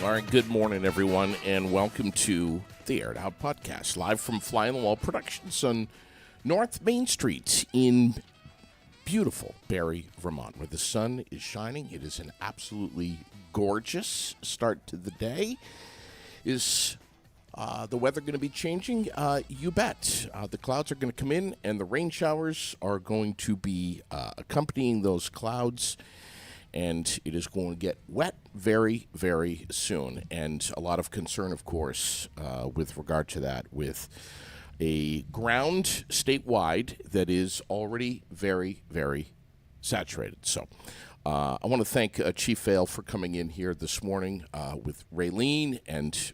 All right, good morning, everyone, and welcome to the Air It Out Podcast, live from Fly on the Wall Productions on North Main Street in beautiful Barre, Vermont, where the sun is shining. It is an absolutely gorgeous start to the day. Is the weather going to be changing? You bet. The clouds are going to come in, and the rain showers are going to be accompanying those clouds. And it is going to get wet very, very soon. And a lot of concern, of course, with regard to that, with a ground statewide that is already very, very saturated. So I want to thank Chief Vale for coming in here this morning with Raylene, and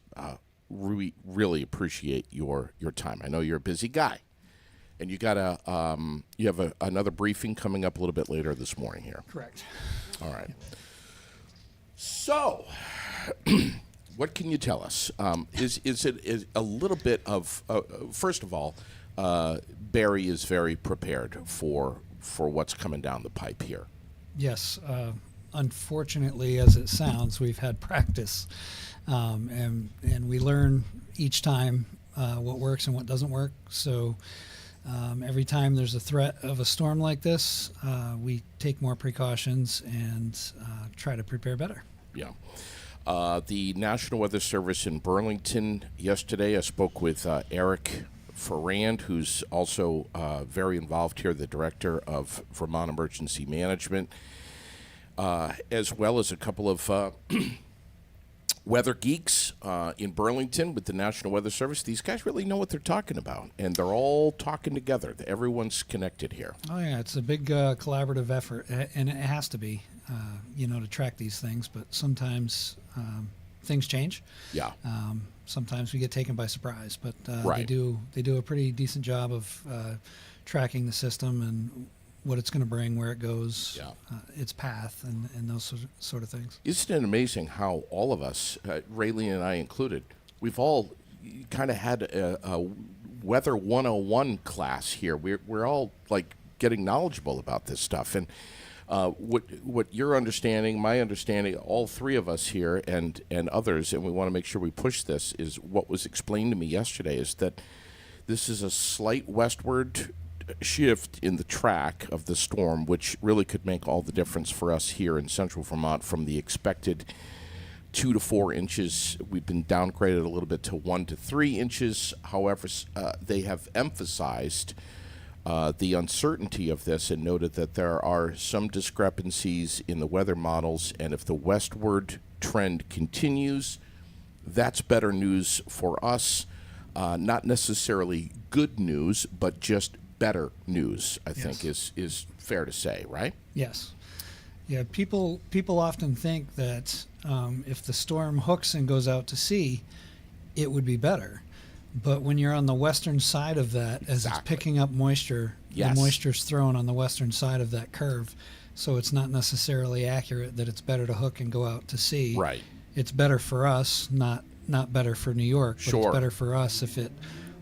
really appreciate your time. I know you're a busy guy. And you got you have another briefing coming up a little bit later this morning here. Correct. All right. So, what can you tell us? Is it a little bit of first of all, Barre is very prepared for what's coming down the pipe here. Yes. Unfortunately, as it sounds, we've had practice, and we learn each time what works and what doesn't work. So. Every time there's a threat of a storm like this, we take more precautions and try to prepare better. Yeah. The National Weather Service in Burlington yesterday, I spoke with Eric Ferrand, who's also very involved here, the Director of Vermont Emergency Management, as well as a couple of weather geeks in Burlington with the National Weather Service. These guys really know what they're talking about, and they're all talking together. Everyone's connected here. Oh, yeah, it's a big collaborative effort, and it has to be, to track these things. But sometimes things change. Yeah. Sometimes we get taken by surprise, but right. they do a pretty decent job of tracking the system and what it's going to bring, where it goes, its path, and those sort of things. Isn't it amazing how all of us, Raylene and I included, we've all kind of had a Weather 101 class here. We're all like getting knowledgeable about this stuff. And what your understanding, my understanding, all three of us here and others, and we want to make sure we push this, is what was explained to me yesterday is that this is a slight westward shift in the track of the storm, which really could make all the difference for us here in central Vermont from the expected 2 to 4 inches. We've been downgraded a little bit to 1 to 3 inches. However, they have emphasized the uncertainty of this and noted that there are some discrepancies in the weather models, and if the westward trend continues, that's better news for us. Not necessarily good news, but just better news, I think, is fair to say, right? Yes. Yeah, people often think that if the storm hooks and goes out to sea, it would be better. But when you're on the western side of that, as it's picking up moisture, the moisture's thrown on the western side of that curve, so it's not necessarily accurate that it's better to hook and go out to sea. Right. It's better for us, not better for New York, but it's better for us if it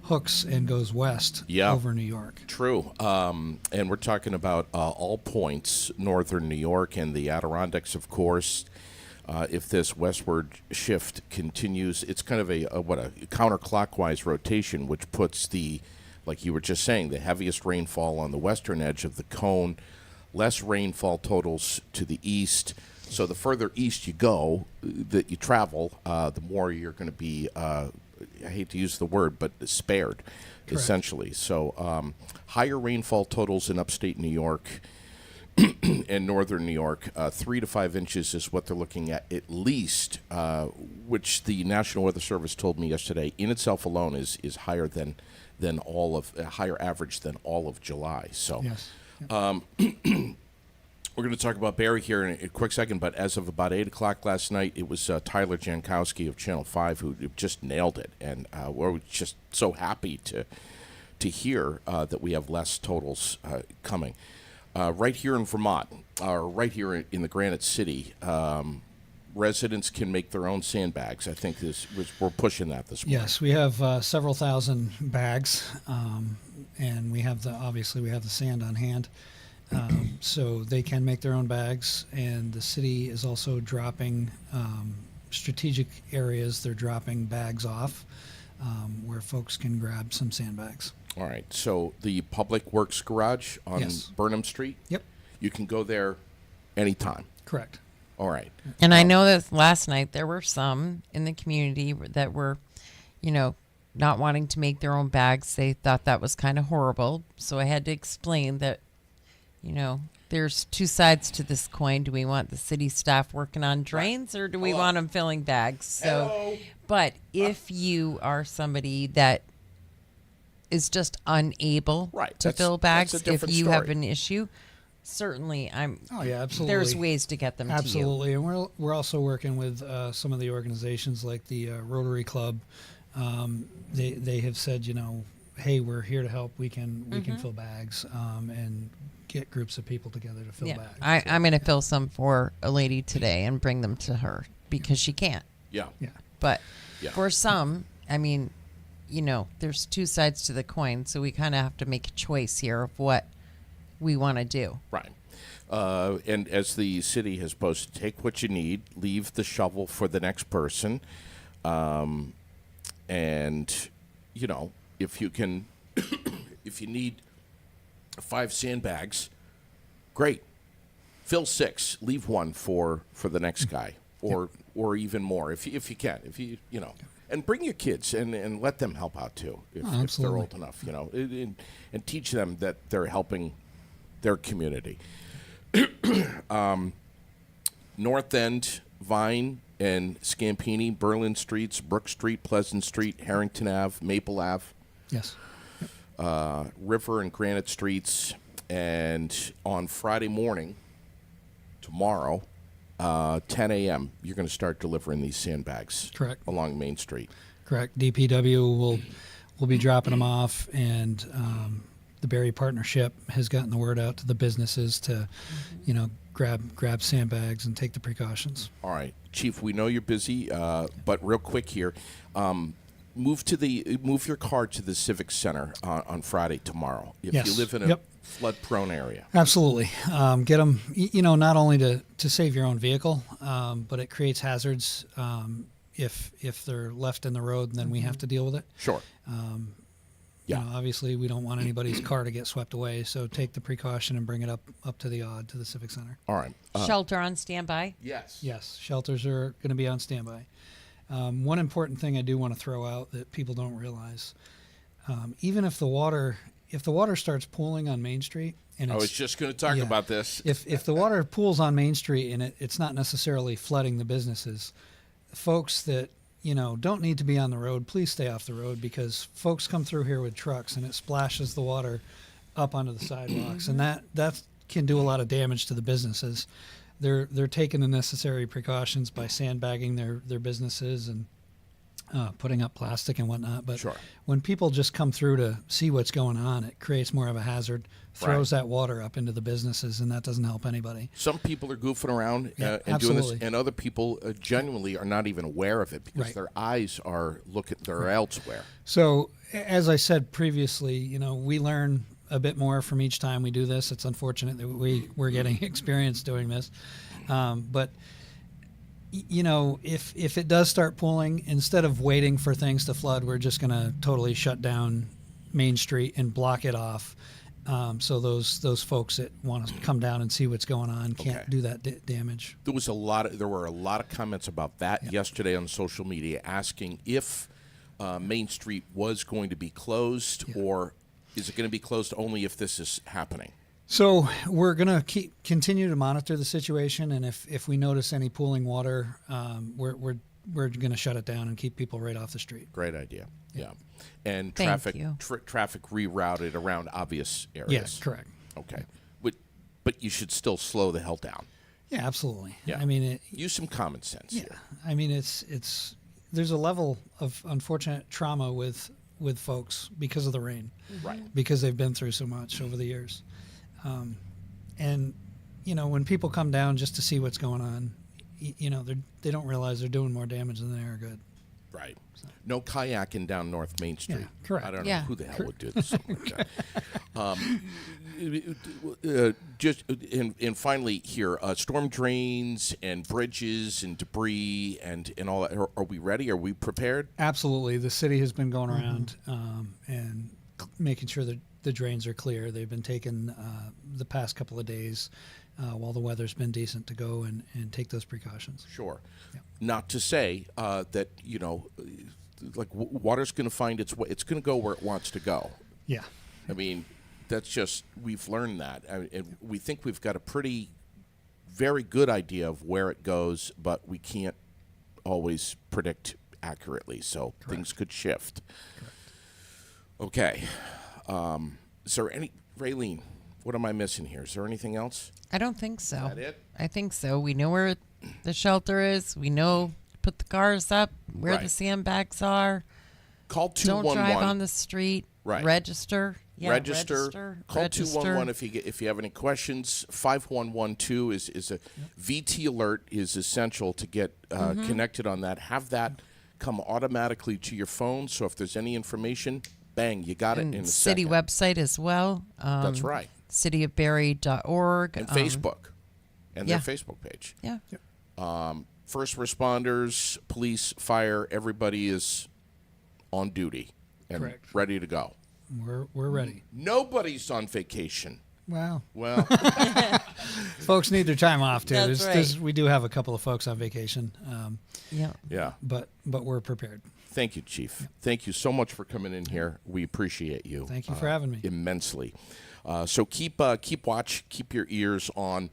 hooks and goes west over New York. True. And we're talking about all points, northern New York and the Adirondacks, of course. If this westward shift continues, it's kind of a counterclockwise rotation, which puts like you were just saying, the heaviest rainfall on the western edge of the cone, less rainfall totals to the east. So the further east you go, that you travel, the more you're going to be I hate to use the word, but spared, correct, essentially. So higher rainfall totals in upstate New York and northern New York, 3 to 5 inches is what they're looking at least, which the National Weather Service told me yesterday in itself alone is higher than all of higher average than all of July. So. Yes. We're going to talk about Barre here in a quick second, but as of about 8 o'clock last night, it was Tyler Jankowski of Channel 5 who just nailed it, and we're just so happy to hear that we have less totals coming. Right here in Vermont, or right here in the Granite City, residents can make their own sandbags. I think we're pushing that this morning. Yes, we have several thousand bags, and we have the sand on hand. So they can make their own bags, and the city is also dropping strategic areas they're dropping bags off where folks can grab some sandbags. All right. So the Public Works Garage on Yes. Burnham Street, Yep, you can go there anytime. correct. All right. And I know that last night there were some in the community that were, not wanting to make their own bags. They thought that was kind of horrible. So I had to explain that, there's two sides to this coin. Do we want the city staff working on drains or do we want them filling bags? So, Hello. but if you are somebody that is just unable Right, to that's- fill that's bags, a if different you have story. an issue, certainly Oh yeah, absolutely. there's ways to get them to you. Absolutely, and we're also working with some of the organizations like the Rotary Club. They have said, hey, we're here to help. We can fill bags and get groups of people together to fill Yeah, bags. I'm going to fill some for a lady today and bring them to her because she can't. Yeah. Yeah. But Yeah. for some, I mean, there's two sides to the coin, so we kind of have to make a choice here of what we want to do. Right. And as the city has posted, take what you need, leave the shovel for the next person. And, if you can, if you need 5 sandbags, great. Fill 6, leave 1 for the next guy, or even more if you can. If you and bring your kids and let them help out too if they're absolutely. old enough, and teach them that they're helping their community. North End, Vine, and Scampini, Berlin Streets, Brook Street, Pleasant Street, Harrington Ave, Maple Ave, Yes. River and Granite Streets, and on Friday morning, tomorrow, 10 a.m., you're going to start delivering these sandbags Correct. along Main Street. Correct. DPW will be dropping them off, and the Berry Partnership has gotten the word out to the businesses to, grab sandbags and take the precautions. All right, Chief, we know you're busy, but real quick here, move your car to the Civic Center on Friday tomorrow. If Yes. you live in a flood-prone area. Absolutely. Get them, not only to save your own vehicle, but it creates hazards if they're left in the road, and then we have to deal with it. Sure. Yeah. Obviously, we don't want anybody's car to get swept away, so take the precaution and bring it up to the odd to the Civic Center. All right. Shelter on standby. Yes. Yes, shelters are going to be on standby. One important thing I do want to throw out that people don't realize, even if the water starts pooling on Main Street, and I was just going to talk about this. if the water pools on Main Street and it's not necessarily flooding the businesses, folks that don't need to be on the road, please stay off the road, because folks come through here with trucks and it splashes the water up onto the sidewalks, and that can do a lot of damage to the businesses. They're taking the necessary precautions by sandbagging their businesses and putting up plastic and whatnot. But Sure. when people just come through to see what's going on, it creates more of a hazard, throws Right. that water up into the businesses, and that doesn't help anybody. Some people are goofing around Yeah, and doing this, absolutely. and other people genuinely are not even aware of it because Right. their eyes are they're elsewhere. So, as I said previously, we learn a bit more from each time we do this. It's unfortunate that we're getting experience doing this, but if it does start pooling, instead of waiting for things to flood, we're just going to totally shut down Main Street and block it off. So those folks that want to come down and see what's going on can't Okay. do that damage. There were a lot of comments about that yesterday on social media, asking if Main Street was going to be closed, or is it going to be closed only if this is happening? So we're going to continue to monitor the situation, and if we notice any pooling water, we're going to shut it down and keep people right off the street. Great idea. Yeah. And Thank traffic you. traffic rerouted around obvious areas. Yes, correct. Okay. But you should still slow the hell down. Yeah, absolutely. Yeah. I mean, Use some common sense yeah. here. I mean, it's there's a level of unfortunate trauma with folks because of the rain, Right. because they've been through so much over the years, and when people come down just to see what's going on, they don't realize they're doing more damage than they are good. Right. No kayaking down North Main Street. Yeah, correct. I don't Yeah. know who the hell would do something like that. And finally here, storm drains and bridges and debris and all that. Are we ready? Are we prepared? Absolutely. The city has been going around and making sure that the drains are clear. They've been taking the past couple of days while the weather's been decent to go and take those precautions. Sure. Yeah. Not to say that, like water's going to find its way. It's going to go where it wants to go. Yeah. I mean, that's just, we've learned that. And we think we've got a very good idea of where it goes, but we can't always predict accurately. So things could shift. Okay. Is there Raylene, what am I missing here? Is there anything else? I don't think so. Is that it? I think so. We know where the shelter is. We know put the cars up where the Right. sandbags are. Call Don't 211. drive on the street. Right. Register. Yeah, register. Call 211 if you have any questions. 5112 is a VT alert is essential to get connected on that. Have that come automatically to your phone. So if there's any information, bang, you got it in a city second. website as well. That's right. cityofbarrie.org. And Facebook and yeah. their Facebook page. Yeah. First responders, police, fire, everybody is on duty and Correct. ready to go. We're ready. Nobody's on vacation. Well, Well, folks need their time off too. That's right. We do have a couple of folks on vacation, Yeah. yeah. but we're prepared. Thank you, Chief. Thank you so much for coming in here. We appreciate you. Thank you for having me. Immensely. So keep watch, keep your ears on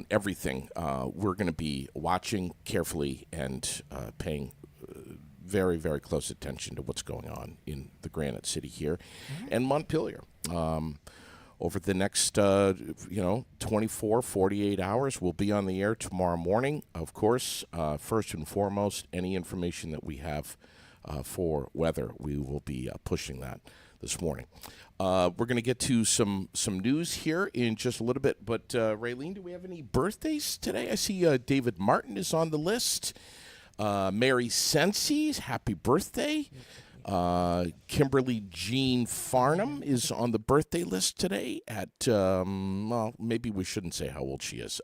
everything. We're going to be watching carefully and paying very, very close attention to what's going on in the Granite City here and Montpelier. Over the next 24, 48 hours, we'll be on the air tomorrow morning. Of course, first and foremost, any information that we have for weather, we will be pushing that this morning. We're going to get to some news here in just a little bit. But, Raylene, do we have any birthdays today? I see David Martin is on the list. Mary Sensi, happy birthday. Kimberly Jean Farnham is on the birthday list today at, well, maybe we shouldn't say how old she is.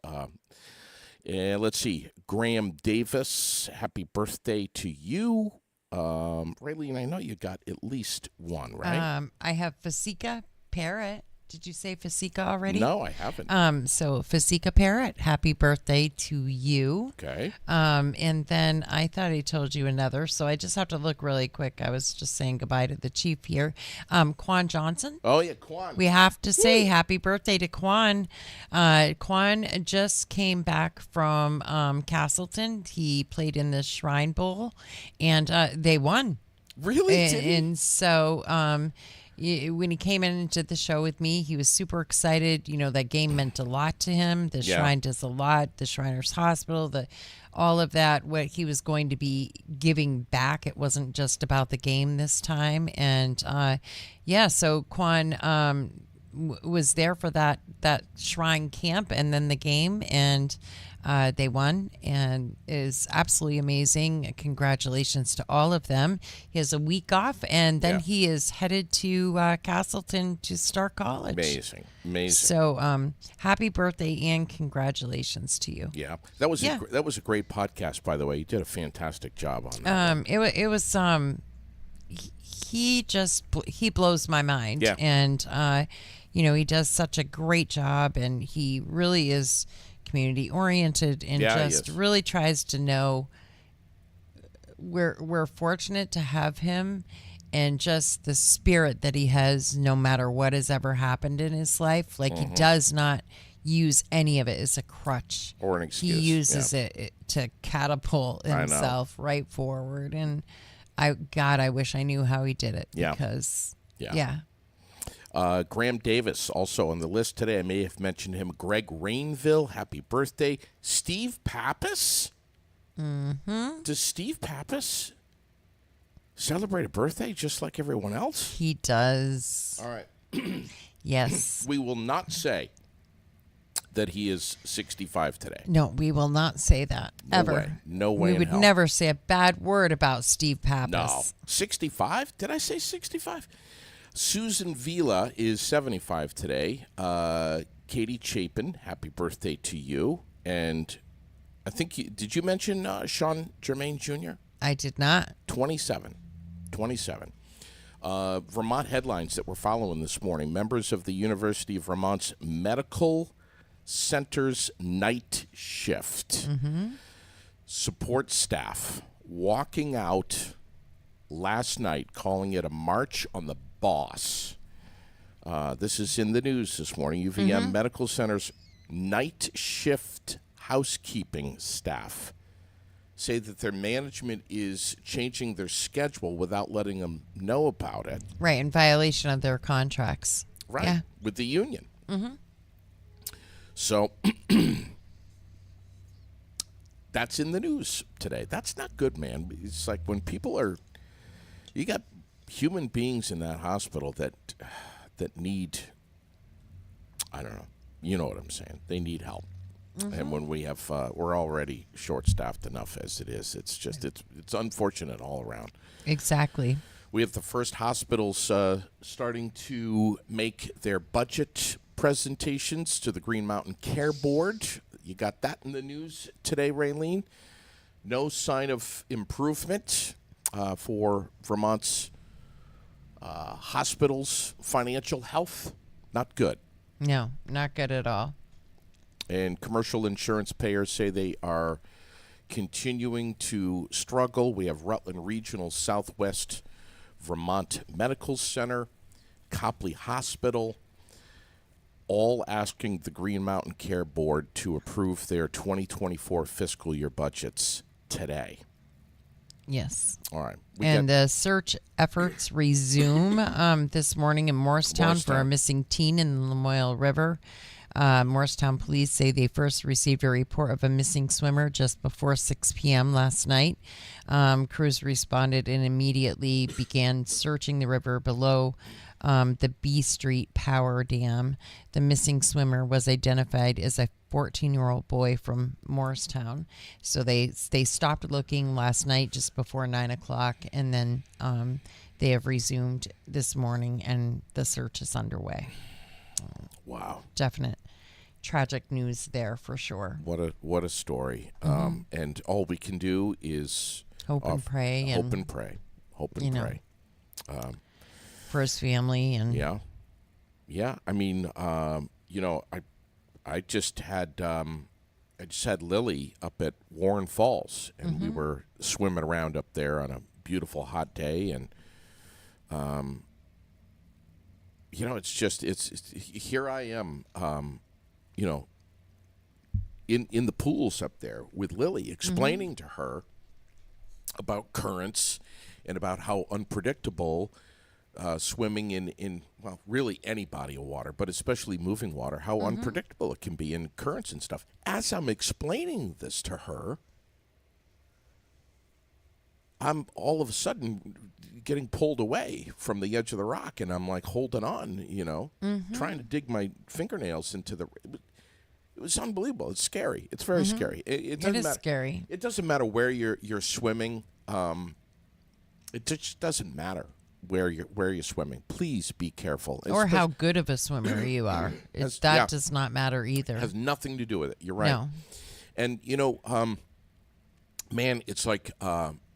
And let's see, Graham Davis, happy birthday to you. Raylene, I know you got at least one, right? I have Fasika Parrot. Did you say Fasika already? No, I haven't. So Fasika Parrot, happy birthday to you. Okay. And then I thought I told you another, so I just have to look really quick. I was just saying goodbye to the chief here. Quan Johnson. Oh, yeah, Quan. We have to say happy birthday to Quan. Quan just came back from Castleton. He played in the Shrine Bowl, and they won. Really? Did he? And so when he came into the show with me, he was super excited. You know, that game meant a lot to him. The Yeah. Shrine does a lot. The Shriners Hospital, all of that, what he was going to be giving back. It wasn't just about the game this time. And so Quan was there for that Shrine camp and then the game, and they won, and is absolutely amazing. Congratulations to all of them. He has a week off, and then he is headed to Castleton to start college. Amazing. So happy birthday and congratulations to you. Yeah, that was a great podcast, by the way. You did a fantastic job on that. It was he blows my mind. Yeah. And he does such a great job, and he really is community oriented and just really tries to know. We're fortunate to have him, and just the spirit that he has no matter what has ever happened in his life. Like he does not use any of it as a crutch or an excuse. He uses it to catapult himself right forward. And I wish I knew how he did it. Yeah. Because Graham Davis also on the list today. I may have mentioned him. Greg Rainville, happy birthday. Steve Pappas. Mm-hmm. Does Steve Pappas celebrate a birthday just like everyone else? He does. All right. Yes. We will not say that he is 65 today. No, we will not say that ever. Way. No way We in would hell. never say a bad word about Steve Pappas. No. 65? Did I say 65? Susan Vila is 75 today. Katie Chapin, happy birthday to you. And I think, did you mention Sean Germain Jr.? I did not. 27. Vermont headlines that we're following this morning. Members of the University of Vermont's Medical Center's night shift. Support staff walking out last night, calling it a march on the boss. This is in the news this morning. UVM Medical Center's night shift housekeeping staff say that their management is changing their schedule without letting them know about it. Right, in violation of their contracts. Right, Yeah. with the union. So that's in the news today. That's not good, man. It's like when people are, you got human beings in that hospital that need, I don't know, you know what I'm saying. They need help. And when we have, we're already short-staffed enough as it is. It's just, it's unfortunate all around. Exactly. We have the first hospitals starting to make their budget presentations to the Green Mountain Care Board. You got that in the news today, Raylene. No sign of improvement for Vermont's hospitals' financial health. Not good. No, not good at all. And commercial insurance payers say they are continuing to struggle. We have Rutland Regional Southwest Vermont Medical Center, Copley Hospital, all asking the Green Mountain Care Board to approve their 2024 fiscal year budgets today. Yes. All right. And the search efforts resume this morning in Morristown for a missing teen in the Lamoille River. Morristown police say they first received a report of a missing swimmer just before 6 p.m. last night. Crews responded and immediately began searching the river below the B Street Power Dam. The missing swimmer was identified as a 14-year-old boy from Morristown. So they stopped looking last night just before 9 o'clock, and then they have resumed this morning, and the search is underway. Wow. Definite tragic news there for sure. What a story. And all we can do is Hope and pray. Hope and pray. Pray. For his family and yeah. I mean, I just had Lily up at Warren Falls, and we were swimming around up there on a beautiful hot day, and it's here I am, in the pools up there with Lily, explaining to her about currents and about how unpredictable swimming in really any body of water, but especially moving water, how unpredictable it can be in currents and stuff. As I'm explaining this to her, I'm all of a sudden getting pulled away from the edge of the rock, and I'm like holding on, trying to dig my fingernails into the. It was unbelievable. It's scary. It's very scary. It doesn't is matter. scary. It doesn't matter where you're swimming. It just doesn't matter where you're swimming. Please be careful. Or how good of a swimmer you are. That does not matter either. It has nothing to do with it. You're right. No. And man, it's like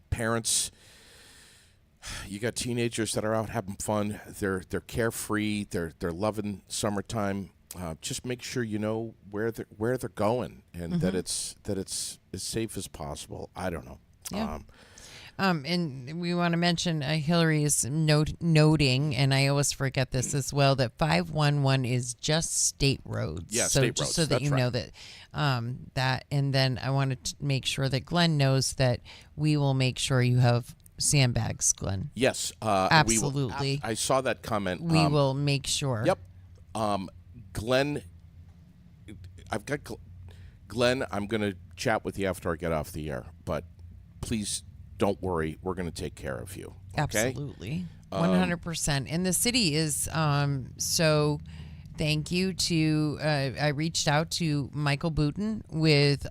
parents. You got teenagers that are out having fun. They're carefree. They're loving summertime. Just make sure you know where they're going, and that it's as safe as possible. I don't know. Yeah. And we want to mention Hillary is noting, and I always forget this as well, that 511 is just state roads. Yeah, so state just roads. so that That's you know that that. And then I wanted to make sure that Glenn knows that we will make sure you have sandbags, Glenn. Yes, absolutely. I saw that comment. We will make sure. Yep. Glenn, I've got Glenn. I'm going to chat with you after I get off the air, but please don't worry. We're going to take care of you. Okay? Absolutely. 100%. And the city is so thank you to, I reached out to Michael Booten with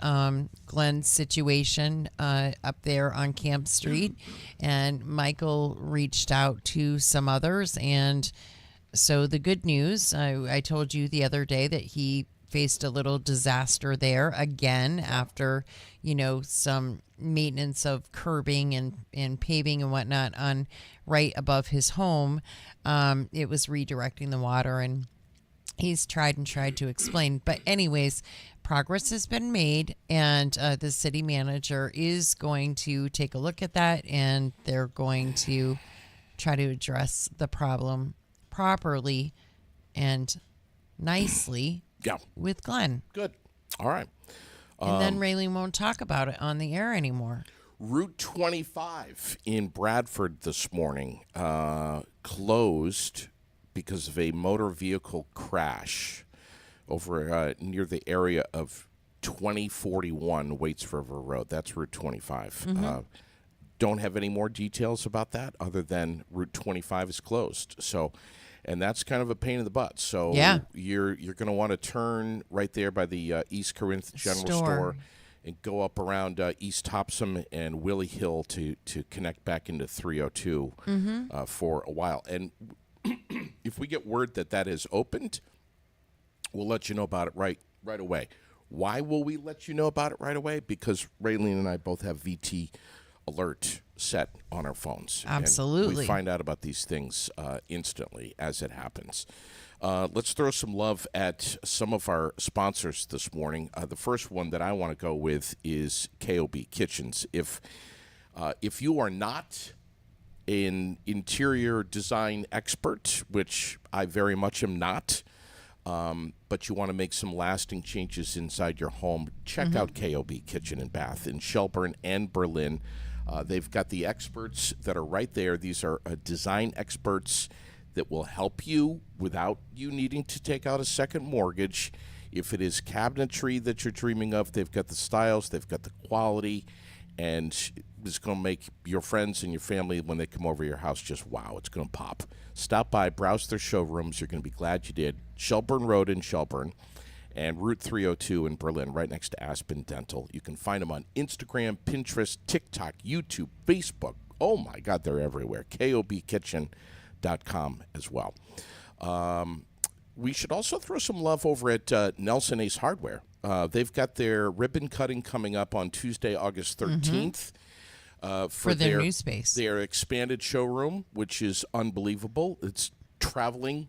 Glenn's situation up there on Camp Street. And Michael reached out to some others. And so the good news, I told you the other day that he faced a little disaster there again after, some maintenance of curbing and paving and whatnot on right above his home. It was redirecting the water, and he's tried to explain. But anyways, progress has been made, and the city manager is going to take a look at that, and they're going to try to address the problem properly and nicely with Glenn. Good. All right. And then Raylene won't talk about it on the air anymore. Route 25 in Bradford this morning closed because of a motor vehicle crash over near the area of 2041 Waits River Road. That's Route 25. Don't have any more details about that other than Route 25 is closed. So, and that's kind of a pain in the butt. So you're going to want to turn right there by the East Corinth General Store and go up around East Topsom and Willie Hill to connect back into 302 for a while. And if we get word that is opened, we'll let you know about it right away. Why will we let you know about it right away? Because Raylene and I both have VT alert set on our phones. Absolutely. And we find out about these things instantly as it happens. Let's throw some love at some of our sponsors this morning. The first one that I want to go with is KOB Kitchens. If you are not an interior design expert, which I very much am not, but you want to make some lasting changes inside your home, check out KOB Kitchen and Bath in Shelburne and Berlin. They've got the experts that are right there. These are design experts that will help you without you needing to take out a second mortgage. If it is cabinetry that you're dreaming of, they've got the styles, they've got the quality, and it's going to make your friends and your family, when they come over your house, just wow, it's going to pop. Stop by, browse their showrooms. You're going to be glad you did. Shelburne Road in Shelburne and Route 302 in Berlin, right next to Aspen Dental. You can find them on Instagram, Pinterest, TikTok, YouTube, Facebook. Oh, my God, they're everywhere. KOBKitchen.com as well. We should also throw some love over at Nelson Ace Hardware. They've got their ribbon cutting coming up on Tuesday, August 13th. For their new space. Their expanded showroom, which is unbelievable. It's traveling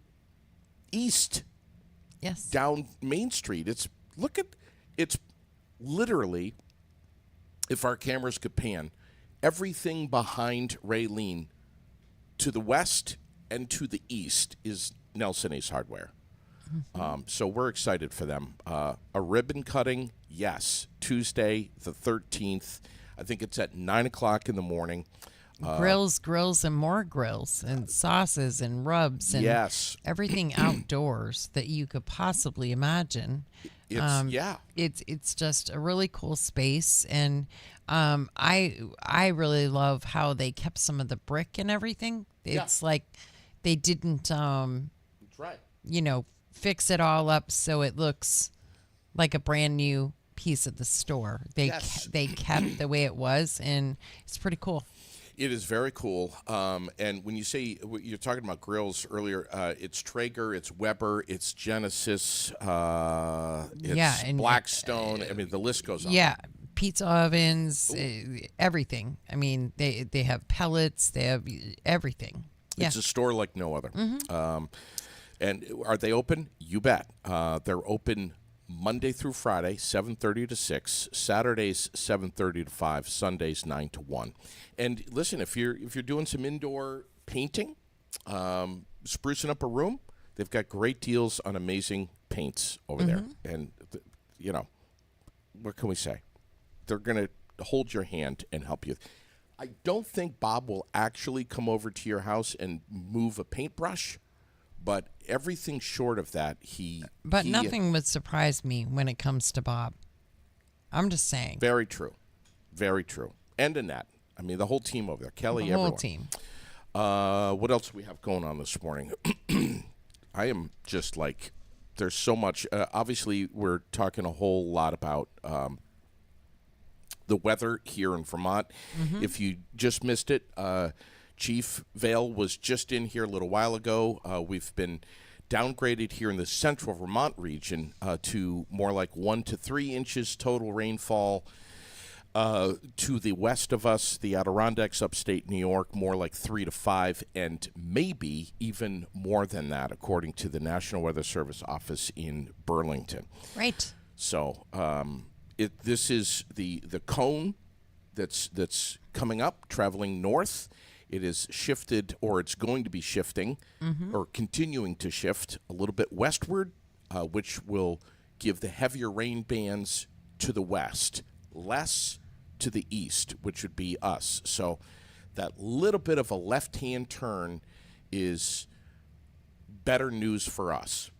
east. Yes. Down Main Street. It's literally, if our cameras could pan, everything behind Raylene to the west and to the east is Nelson Ace Hardware. So we're excited for them. A ribbon cutting, yes, Tuesday the 13th. I think it's at 9 o'clock in the morning. Grills, and more grills, and sauces, and rubs, and everything outdoors that you could possibly imagine. It's just a really cool space, and I really love how they kept some of the brick and everything. It's like they didn't, That's right. Fix it all up so it looks like a brand new piece of the store. They kept the way it was, and it's pretty cool. It is very cool. And when you say, you're talking about grills earlier, it's Traeger, it's Weber, it's Genesis, it's Blackstone. I mean, the list goes on. Yeah, pizza ovens, everything. I mean, they have pellets, they have everything. It's a store like no other. And are they open? You bet. They're open Monday through Friday, 7:30 to 6. Saturdays, 7:30 to 5. Sundays, 9 to 1. And listen, if you're doing some indoor painting, sprucing up a room, they've got great deals on amazing paints over there. And what can we say? They're going to hold your hand and help you. I don't think Bob will actually come over to your house and move a paintbrush. But everything short of that, nothing would surprise me when it comes to Bob. I'm just saying. Very true. Very true. And Annette. I mean, the whole team over there. Kelly, the whole everyone. team. What else do we have going on this morning? I am just like there's so much. Obviously, we're talking a whole lot about the weather here in Vermont. If you just missed it, Chief Vale was just in here a little while ago. We've been downgraded here in the central Vermont region to more like 1 to 3 inches total rainfall. To the west of us, the Adirondacks, upstate New York, more like 3 to 5, and maybe even more than that, according to the National Weather Service office in Burlington. Right. So this is the cone that's coming up, traveling north. It is shifted, or it's going to be shifting, or continuing to shift a little bit westward, which will give the heavier rain bands to the west, less to the east, which would be us. So that little bit of a left-hand turn is better news for us.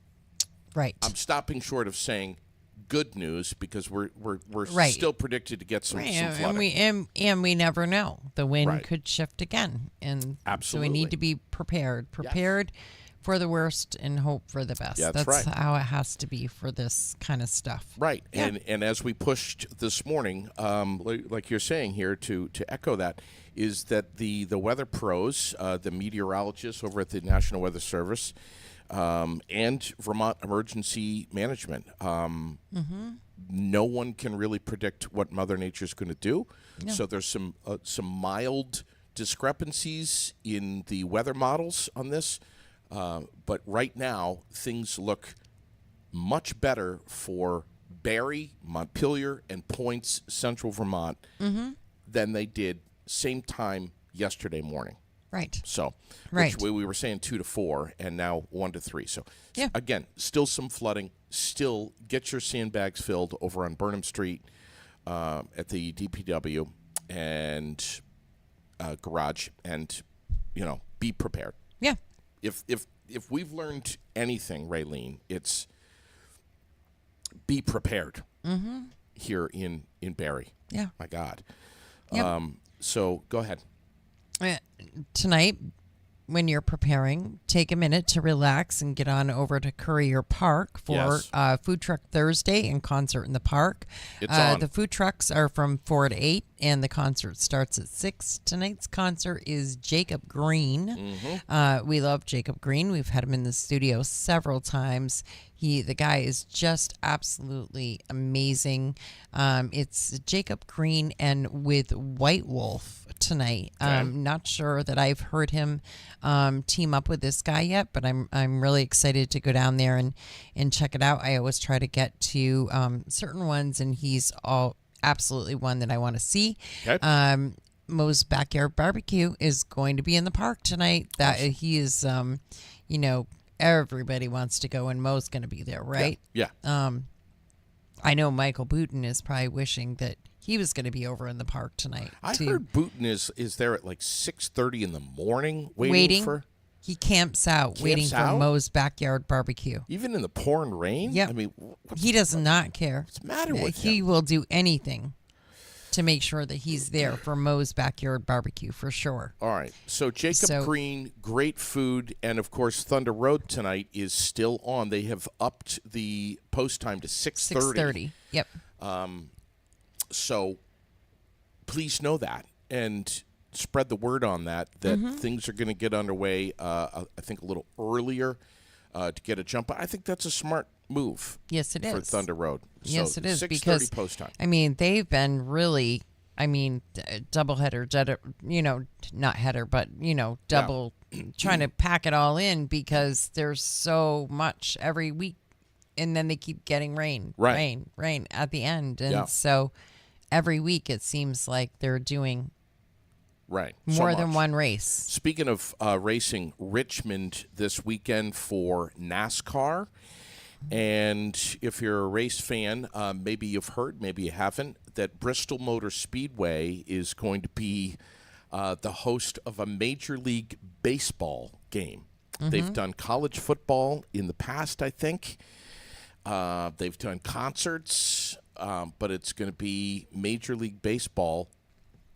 Right. I'm stopping short of saying good news because we're Right. still predicted to get some Right, flooding. and we never know. The wind Right. could shift again, and Absolutely. so we need to be prepared for the worst and hope for the best. Yeah, that's right. how it has to be for this kind of stuff. Right, Yeah. and as we pushed this morning, like you're saying here, to echo that, is that the weather pros, the meteorologists over at the National Weather Service, and Vermont Emergency Management, no one can really predict what Mother Nature's going to do. No. So there's some mild discrepancies in the weather models on this. But right now, things look much better for Barrie, Montpelier, and Points, Central Vermont, than they did same time yesterday morning. Right. So, Right. which we were saying 2 to 4, and now 1 to 3. So, Yeah. again, still some flooding. Still, get your sandbags filled over on Burnham Street at the DPW and garage, and be prepared. Yeah. If we've learned anything, Raylene, it's be prepared here in Barrie. Yeah. My God. Yep. So go ahead. Tonight, when you're preparing, take a minute to relax and get on over to Courier Park for Yes. Food Truck Thursday and concert in the park. It's on. The food trucks are from 4 to 8, and the concert starts at 6. Tonight's concert is Jacob Green. We love Jacob Green. We've had him in the studio several times. The guy is just absolutely amazing. It's Jacob Green and with White Wolf tonight. Not sure that I've heard him team up with this guy yet, but I'm really excited to go down there and check it out. I always try to get to certain ones, and he's absolutely one that I want to see. Okay. Mo's Backyard Barbecue is going to be in the park tonight. That he is, everybody wants to go, and Mo's going to be there, right? Yeah. I know Michael Booten is probably wishing that he was going to be over in the park tonight. I heard Booten is there at like 6:30 in the morning waiting waiting. for. He camps out waiting for out? Mo's Backyard Barbecue. Even in the pouring rain? Yep. I mean, He does not care. what's the matter with He him? will do anything to make sure that he's there for Mo's Backyard Barbecue for sure. All right. So Jacob Green, great food, and of course Thunder Road tonight is still on. They have upped the post time to 6:30. 6:30. Yep. So please know that and spread the word on that things are going to get underway. I think a little earlier to get a jump. I think that's a smart move. Yes, it for is. Thunder Road. Yes, So it is 6:30 because post time. I mean they've been really. Double header, not header, but double trying to pack it all in because there's so much every week, and then they keep getting rain at the end, and so every week it seems like they're doing Right. more So than much. one race. Speaking of racing, Richmond this weekend for NASCAR. And if you're a race fan, maybe you've heard, maybe you haven't, that Bristol Motor Speedway is going to be the host of a Major League Baseball game. They've done college football in the past, I think. They've done concerts, but it's going to be Major League Baseball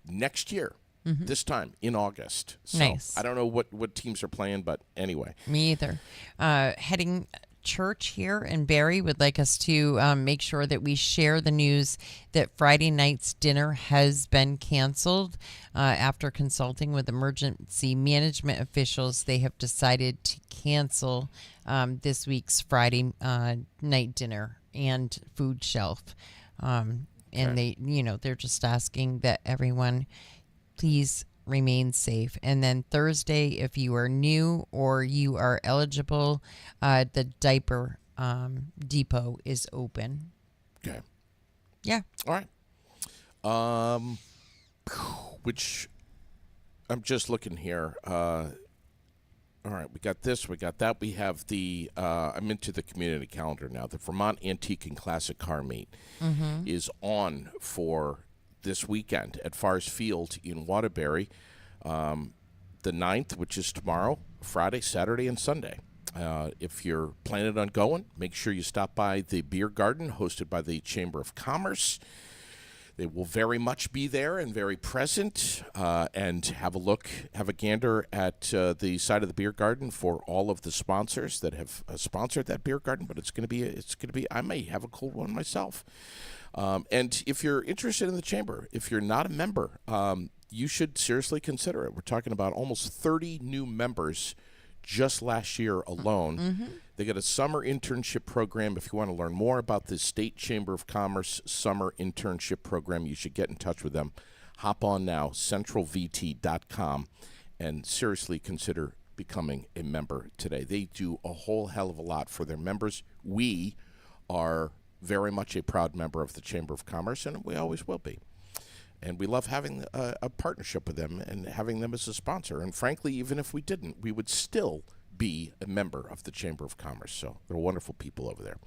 next year. This time in August. So Nice. I don't know what teams are playing, but anyway. Me either. Heading church here in Barrie would like us to make sure that we share the news that Friday night's dinner has been canceled. After consulting with emergency management officials, they have decided to cancel this week's Friday night dinner and food shelf. And they're just asking that everyone please remain safe. And then Thursday, if you are new or you are eligible, the diaper depot is open. Okay. Yeah. All right. Which I'm just looking here. All right, we got this, we got that. We have the, I'm into the community calendar now. The Vermont Antique and Classic Car Meet is on for this weekend at Fars Field in Waterbury, the 9th, which is tomorrow, Friday, Saturday, and Sunday. If you're planning on going, make sure you stop by the beer garden hosted by the Chamber of Commerce. They will very much be there and very present, and have a gander at the side of the beer garden for all of the sponsors that have sponsored that beer garden. But it's going to be. I may have a cold one myself. And if you're interested in the chamber, if you're not a member, you should seriously consider it. We're talking about almost 30 new members just last year alone. They got a summer internship program. If you want to learn more about the State Chamber of Commerce summer internship program, you should get in touch with them. Hop on now, centralvt.com, and seriously consider becoming a member today. They do a whole hell of a lot for their members. We are very much a proud member of the Chamber of Commerce, and we always will be. And we love having a partnership with them and having them as a sponsor. And frankly, even if we didn't, we would still be a member of the Chamber of Commerce. So they're wonderful people over there.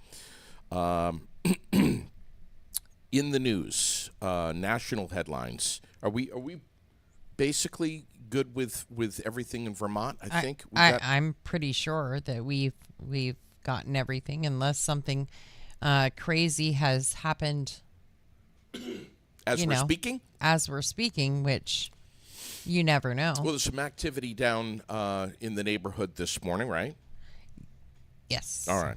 In the news, national headlines. Are we basically good with everything in Vermont? I think I'm pretty sure that we've gotten everything, unless something crazy has happened. As we're speaking, which you never know. Well, there's some activity down in the neighborhood this morning, right? Yes. All right.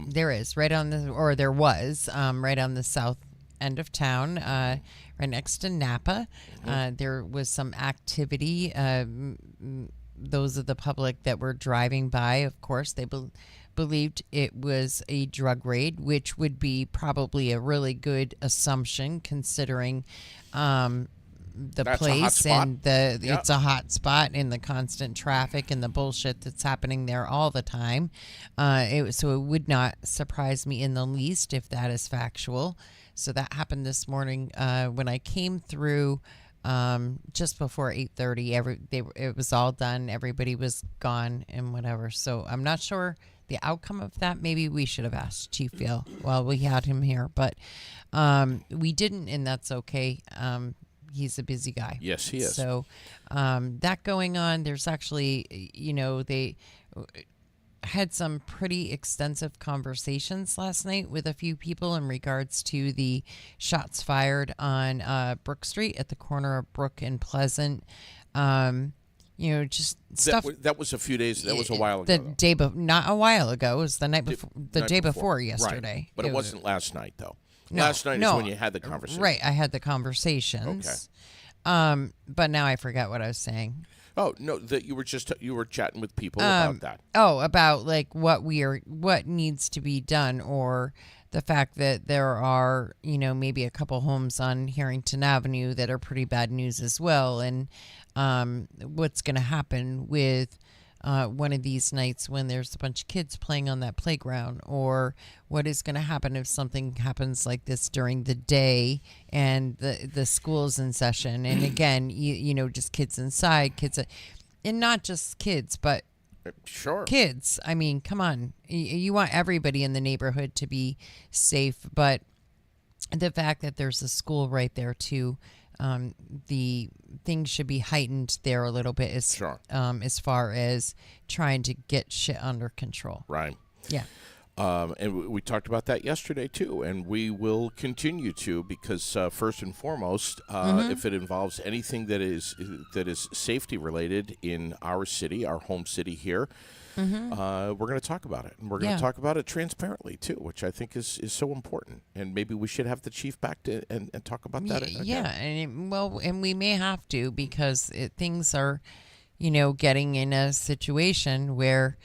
There is right on the south end of town, right next to Napa. There was some activity. Those of the public that were driving by, of course, they believed it was a drug raid, which would be probably a really good assumption considering the place and it's a hot spot and the constant traffic and the bullshit that's happening there all the time. So it would not surprise me in the least if that is factual. So that happened this morning when I came through. Just before 8:30, it was all done. Everybody was gone and whatever. So I'm not sure the outcome of that. Maybe we should have asked Chief Phil while we had him here, but we didn't, and that's okay. He's a busy guy. Yes, he is. So that going on. There's actually, they had some pretty extensive conversations last night with a few people in regards to the shots fired on Brook Street at the corner of Brook and Pleasant. Just stuff. That was a few days. That was a while ago. Not a while ago. It was the night before. The day before yesterday. Right. But it wasn't last night, though. Last night is when you had the conversation. Right. I had the conversations. Okay. But now I forgot what I was saying. Oh no! That you were chatting with people about that. Oh, about like what needs to be done, or the fact that there are maybe a couple homes on Harrington Avenue that are pretty bad news as well, and what's going to happen with one of these nights when there's a bunch of kids playing on that playground, or what is going to happen if something happens like this during the day and the school's in session. And again, just kids inside, and not just kids, but sure, kids. I mean, come on, you want everybody in the neighborhood to be safe, but the fact that there's a school right there too, the things should be heightened there a little bit as far as trying to get shit under control. Right. Yeah. And we talked about that yesterday too, and we will continue to, because first and foremost, if it involves anything that is safety related in our city, our home city here, we're going to talk about it. And we're going Yeah. to talk about it transparently, too, which I think is so important. And maybe we should have the chief back to and talk about that again. Yeah, and we may have to because things are, getting in a situation where,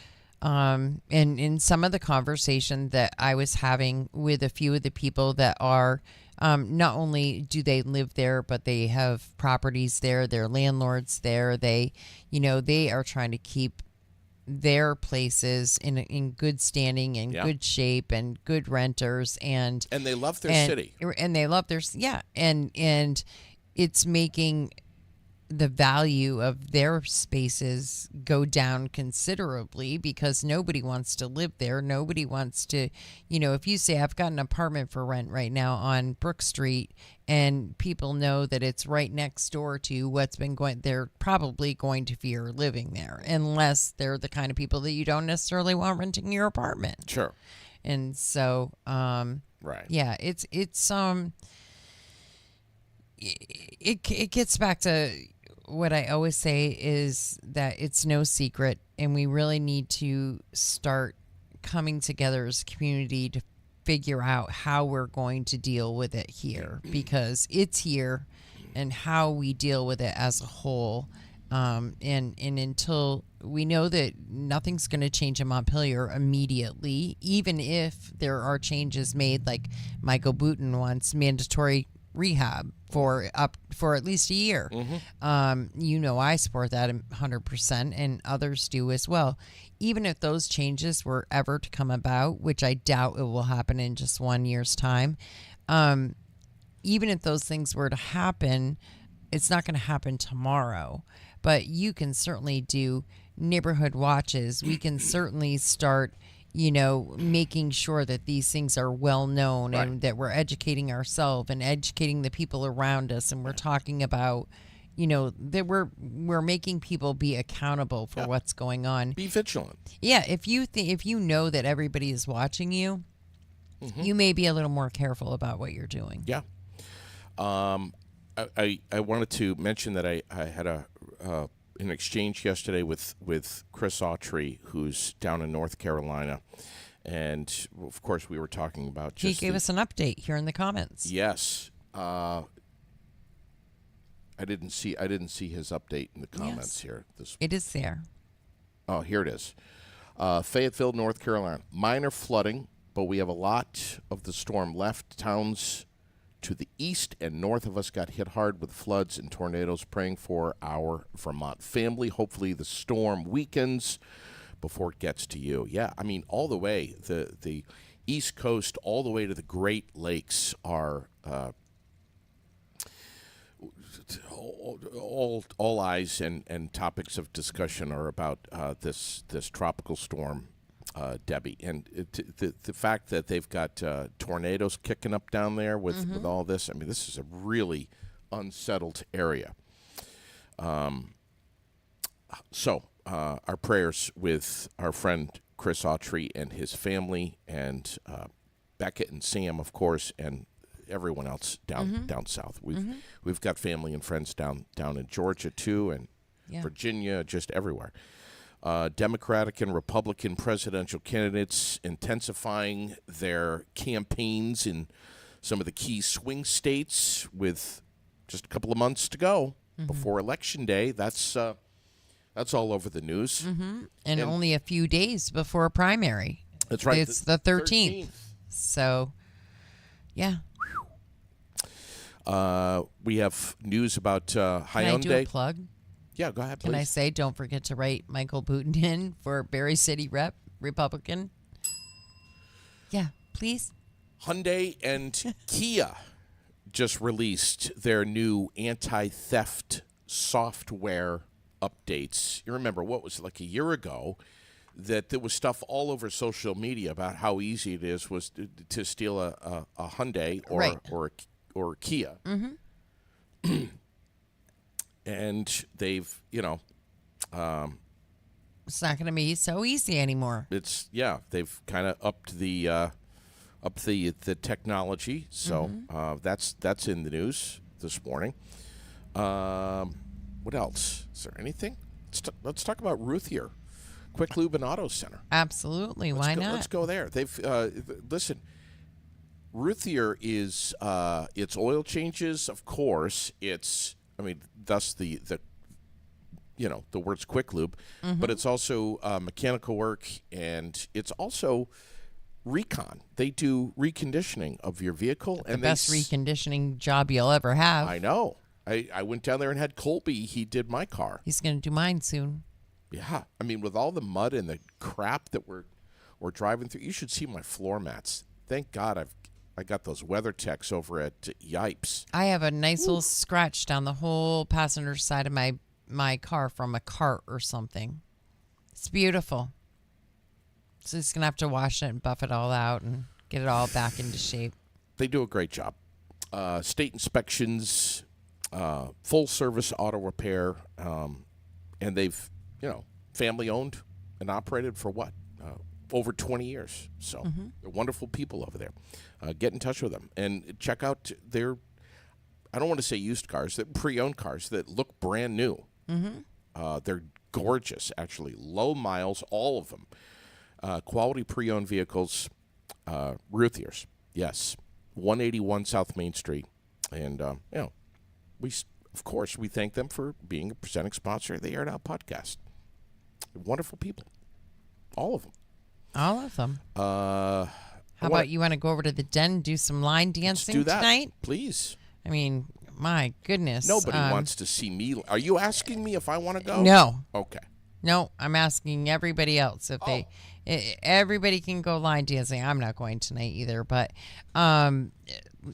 and in some of the conversation that I was having with a few of the people that are, not only do they live there, but they have properties there, they're landlords there. They are trying to keep their places in good standing and good shape and good renters and they love their city and they love their and it's making the value of their spaces go down considerably because nobody wants to live there. Nobody wants to, if you say I've got an apartment for rent right now on Brook Street and people know that it's right next door to what's been going, they're probably going to fear living there unless they're the kind of people that you don't necessarily want renting your apartment. Sure. And so, right. Yeah, it gets back to what I always say is that it's no secret, and we really need to start coming together as a community to figure out how we're going to deal with it here because it's here and how we deal with it as a whole. And until we know that nothing's going to change in Montpelier immediately, even if there are changes made, like Michael Boutin wants mandatory rehab for at least a year. I support that 100%, and others do as well. Even if those changes were ever to come about, which I doubt it will happen in just 1 year's time, even if those things were to happen, it's not going to happen tomorrow. But you can certainly do neighborhood watches. We can certainly start making sure that these things are well known and that we're educating ourselves and educating the people around us. And we're talking about, that we're making people be accountable for what's going on. Be vigilant. Yeah. If you know that everybody is watching you, you may be a little more careful about what you're doing. Yeah. I wanted to mention that I had an exchange yesterday with Chris Autry, who's down in North Carolina, and of course we were talking about. He gave us an update here in the comments. Yes, I didn't see his update in the comments here. It is there. Oh, here it is. Fayetteville, North Carolina, minor flooding, but we have a lot of the storm left. Towns to the east and north of us got hit hard with floods and tornadoes. Praying for our Vermont family. Hopefully the storm weakens before it gets to you. Yeah, I mean, all the way, the East Coast all the way to the Great Lakes are all eyes and topics of discussion are about this tropical storm, Debbie, and the fact that they've got tornadoes kicking up down there with all this. I mean, this is a really unsettled area. So our prayers with our friend Chris Autry and his family, and Beckett and Sam, of course, and everyone else down south. We've got family and friends down in Georgia too, and Virginia, just everywhere. Democratic and Republican presidential candidates intensifying their campaigns in some of the key swing states with just a couple of months to go before Election Day. That's all over the news. And only a few days before a primary. That's right. It's the 13th. So, yeah. We have news about Hyundai. Can I do a plug? Yeah, go ahead, please. Can I say, don't forget to write Michael Boutin in for Berry City Rep, Republican? Yeah, please. Hyundai and Kia just released their new anti-theft software updates. You remember, what was it, like a year ago, that there was stuff all over social media about how easy it is was to steal a Hyundai or a Kia. And they've, it's not going to be so easy anymore. They've kind of upped the technology. So that's in the news this morning. What else? Is there anything? Let's talk about Ruth here Quick Lube and Auto Center. Absolutely. Why not? Let's go there. They've listen. Ruthier is it's oil changes, of course. Thus the the words Quick Lube, but it's also mechanical work, and it's also recon. They do reconditioning of your vehicle, The best reconditioning job you'll ever have. I know. I went down there and had Colby. He did my car. He's going to do mine soon. Yeah, with all the mud and the crap that we're driving through, you should see my floor mats. Thank God I got those WeatherTechs over at Yipes. I have a nice little scratch down the whole passenger side of my car from a cart or something. It's beautiful. So he's going to have to wash it and buff it all out and get it all back into shape. They do a great job. State inspections, full service auto repair, and they've, family owned and operated for what? Over 20 years. So they're wonderful people over there. Get in touch with them and check out their, I don't want to say used cars, they're pre-owned cars that look brand new. They're gorgeous, actually. Low miles, all of them. Quality pre-owned vehicles. Ruthier's, yes. 181 South Main Street. And, we thank them for being a presenting sponsor of the Aired Out podcast. Wonderful people. All of them. All of them. How about you want to go over to the den and do some line dancing do that, tonight? Please. My goodness. Nobody wants to see me. Are you asking me if I want to go? No. Okay. No, I'm asking everybody else if everybody can go line dancing. I'm not going tonight either, but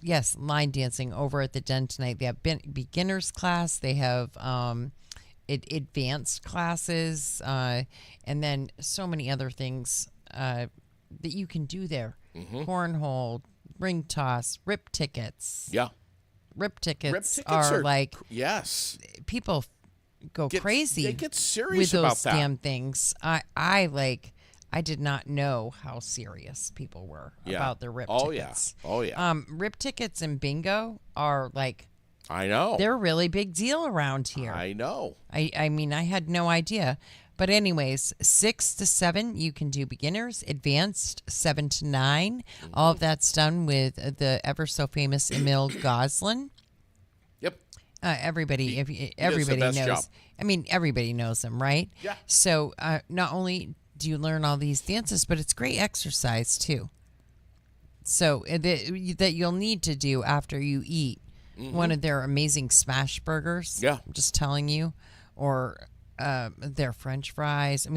yes, line dancing over at the den tonight. They have beginners class. They have advanced classes, and then so many other things that you can do there. Cornhole, ring toss, rip tickets. Yeah. Rip tickets are like, yes, people go crazy. They get serious with those about that. damn things. I did not know how serious people were about their rip tickets. Oh yeah. Rip tickets and bingo are like, I know, they're a really big deal around here. I know. I had no idea. But anyways, 6 to 7, you can do beginners. Advanced, 7 to 9. All of that's done with the ever so famous Emil Goslin. Yep. Everybody knows. Job. Everybody knows him, right? Yeah. So not only do you learn all these dances, but it's great exercise too. So that you'll need to do after you eat one of their amazing smash burgers. Yeah. I'm just telling you, or their French fries.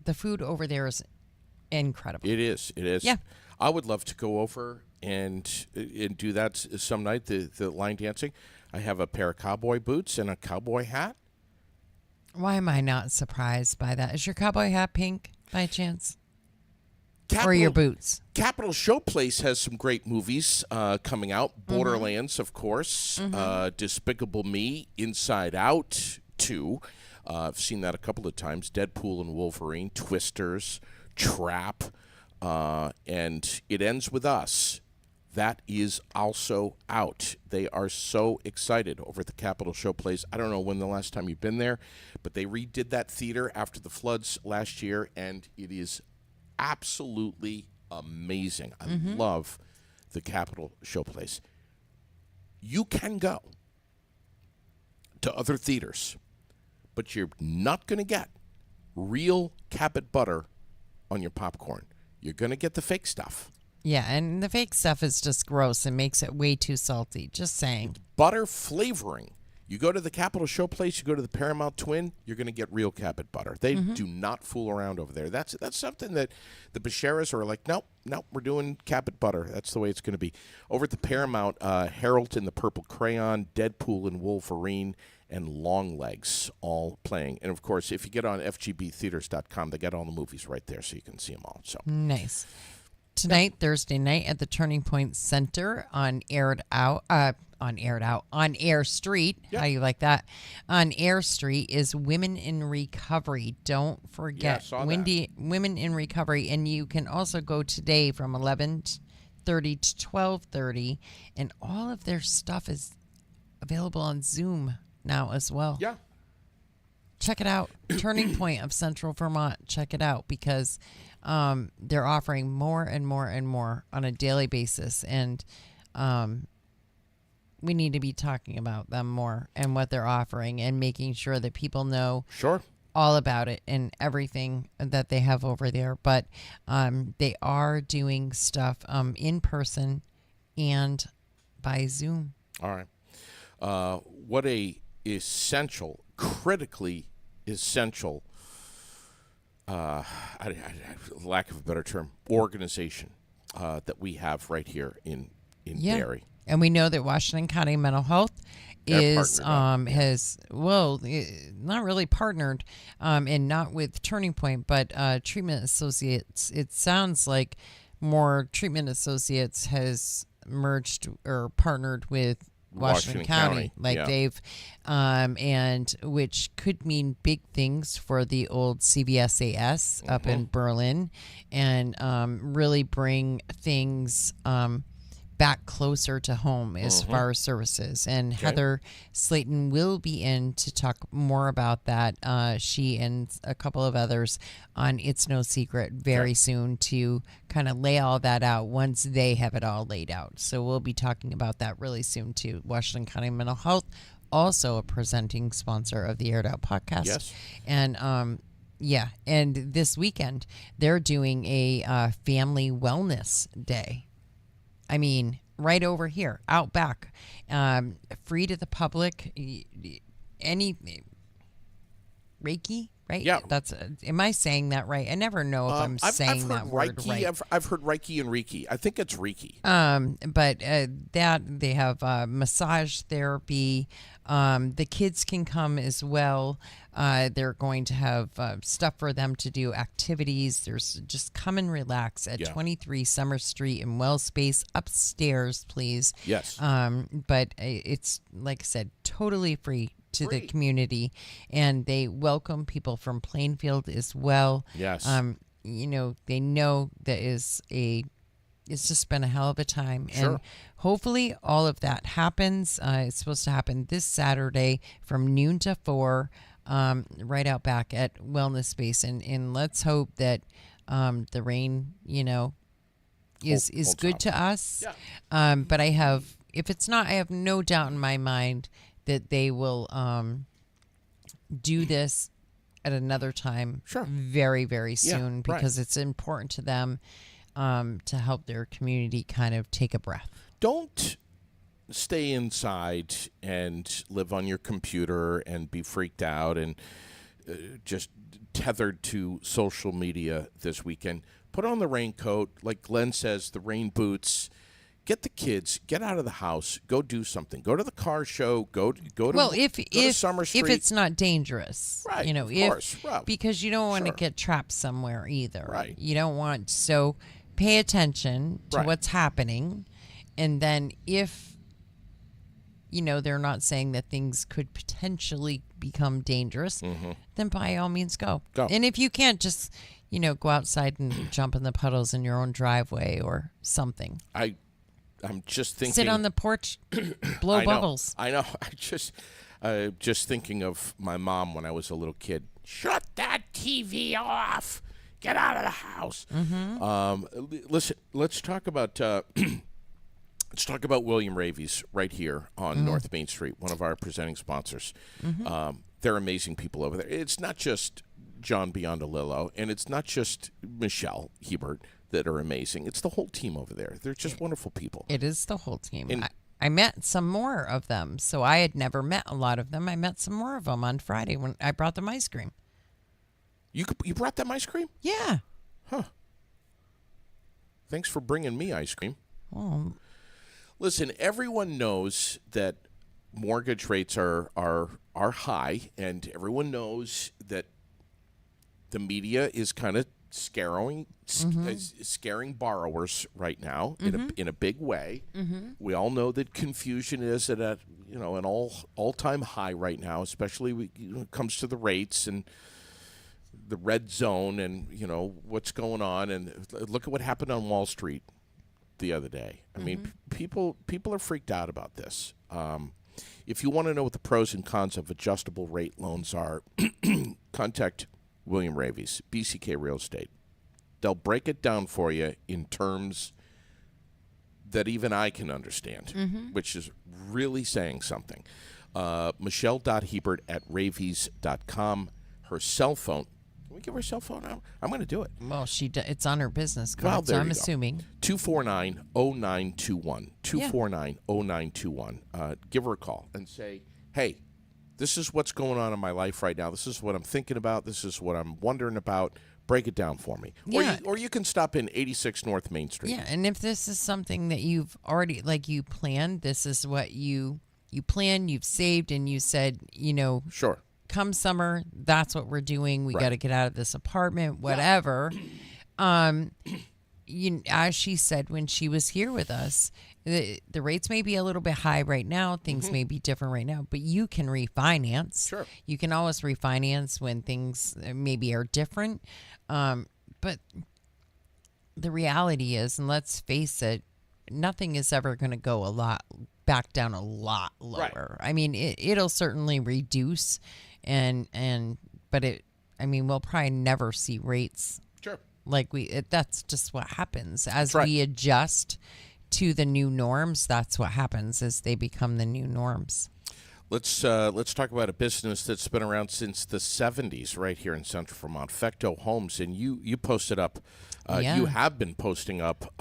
The food over there is incredible. It is. Yeah. I would love to go over and do that some night. The line dancing. I have a pair of cowboy boots and a cowboy hat. Why am I not surprised by that? Is your cowboy hat pink by chance? Or your boots? Capitol Showplace has some great movies coming out. Borderlands, of course. Despicable Me, Inside Out 2. I've seen that a couple of times. Deadpool and Wolverine, Twisters, Trap, and It Ends With Us. That is also out. They are so excited over at the Capitol Showplace. I don't know when the last time you've been there, but they redid that theater after the floods last year, and it is absolutely amazing. I love the Capitol Showplace. You can go to other theaters, but you're not going to get real Cabot butter on your popcorn. You're going to get the fake stuff. Yeah, and the fake stuff is just gross and makes it way too salty. Just saying. Butter flavoring. You go to the Capitol Showplace, you go to the Paramount Twin, you're going to get real Cabot butter. They do not fool around over there. That's something that the Becheras are like, nope, we're doing Cabot butter. That's the way it's going to be. Over at the Paramount, Harold and the Purple Crayon, Deadpool and Wolverine, and Longlegs all playing. And, of course, if you get on fgbtheaters.com, they got all the movies right there so you can see them all. So nice. Tonight, Thursday night at the Turning Point Center on Air Street. Yeah. How you like that? On Air Street is Women in Recovery. Don't forget Women in Recovery. And you can also go today from 11:30 to 12:30. And all of their stuff is available on Zoom now as well. yeah. check it out. Turning Point of Central Vermont. Check it out because they're offering more and more and more on a daily basis. And we need to be talking about them more and what they're offering and making sure that people know Sure. all about it and everything that they have over there. But they are doing stuff in person and by Zoom. All right. What a essential, critically essential, lack of a better term, organization that we have right here in Barrie. And we know that Washington County Mental Health is has not really partnered and not with Turning Point, but Treatment Associates. It sounds like more Treatment Associates has merged or partnered with Washington County. Like they've and which could mean big things for the old CVSAS up in Berlin and really bring things back closer to home as far as services. And Heather Slayton will be in to talk more about that. She and a couple of others on It's No Secret very soon to kind of lay all that out once they have it all laid out. So we'll be talking about that really soon too. Washington County Mental Health, also a presenting sponsor of the Aired Out podcast. Yes. And and this weekend they're doing a family wellness day. I mean, right over here, out back, free to the public. Any Reiki, right? Yeah. That's. Am I saying that right? I never know if I'm saying that word Reiki, right. I've heard Reiki and Reiki. I think it's Reiki. But that they have massage therapy. The kids can come as well. They're going to have stuff for them to do, activities. There's just come and relax at 23 Summer Street in Well Space upstairs, please. Yes. But it's, like I said, totally free to the community, and they welcome people from Plainfield as well. Yes. They know it's just been a hell of a time. Sure. And hopefully all of that happens. It's supposed to happen this Saturday from noon to 4, right out back at Wellness Space. And let's hope that the rain, is good to us. Yeah. But if it's not, I have no doubt in my mind that they will do this at another time very, very soon because it's important to them to help their community kind of take a breath. Don't stay inside and live on your computer and be freaked out and just tethered to social media this weekend. Put on the raincoat, like Glenn says, the rain boots. Get the kids, get out of the house, go do something. Go to the car show, go to Summer Street. If it's not dangerous. Right, of course. Well, because you don't want to get trapped somewhere either. Right. You don't want, so pay attention to what's happening. And then if, they're not saying that things could potentially become dangerous, then by all means go. And if you can't, just, go outside and jump in the puddles in your own driveway or something. I'm just thinking. Sit on the porch, blow bubbles. I know. Just thinking of my mom when I was a little kid. Shut that TV off. Get out of the house. Listen, let's talk about William Ravies right here on North Main Street, one of our presenting sponsors. They're amazing people over there. It's not just John Biondolillo, and it's not just Michelle Hebert that are amazing. It's the whole team over there. They're just wonderful people. It is the whole team. I met some more of them, so I had never met a lot of them. I met some more of them on Friday when I brought them ice cream. You brought them ice cream? Yeah. Huh. Thanks for bringing me ice cream. Oh. Listen, everyone knows that mortgage rates are high, and everyone knows that the media is kind of scaring borrowers right now in a big way. We all know that confusion is at an all-time high right now, especially when it comes to the rates and the red zone and what's going on. And look at what happened on Wall Street the other day. I mean, people are freaked out about this. If you want to know what the pros and cons of adjustable rate loans are, contact William Ravies, BCK Real Estate. They'll break it down for you in terms that even I can understand, which is really saying something. Michelle.hebert@ravies.com. Her cell phone. Can we give her cell phone out? I'm going to do it. Well, it's on her business card, Well, so there I'm you go. assuming. 249-0921. 249-0921. Give her a call and say, hey, this is what's going on in my life right now. This is what I'm thinking about. This is what I'm wondering about. Break it down for me. Yeah. Or you can stop in 86 North Main Street. Yeah, and if this is something that you've already, like, you planned, this is what you planned, you've saved, and you said, Sure. come summer, that's what we're doing. We Right. got to get out of this apartment, whatever. As she said when she was here with us, the rates may be a little bit high right now. Things may be different right now, but you can refinance. Sure. You can always refinance when things maybe are different. But the reality is, and let's face it, nothing is ever going to go back down a lot lower. Right. I mean, it'll certainly reduce, but we'll probably never see rates Sure. like that's just what happens as right. we adjust to the new norms. That's what happens as they become the new norms. Let's talk about a business that's been around since the 70s right here in Central Vermont, Fecto Homes. And you posted up, Yeah. you have been posting up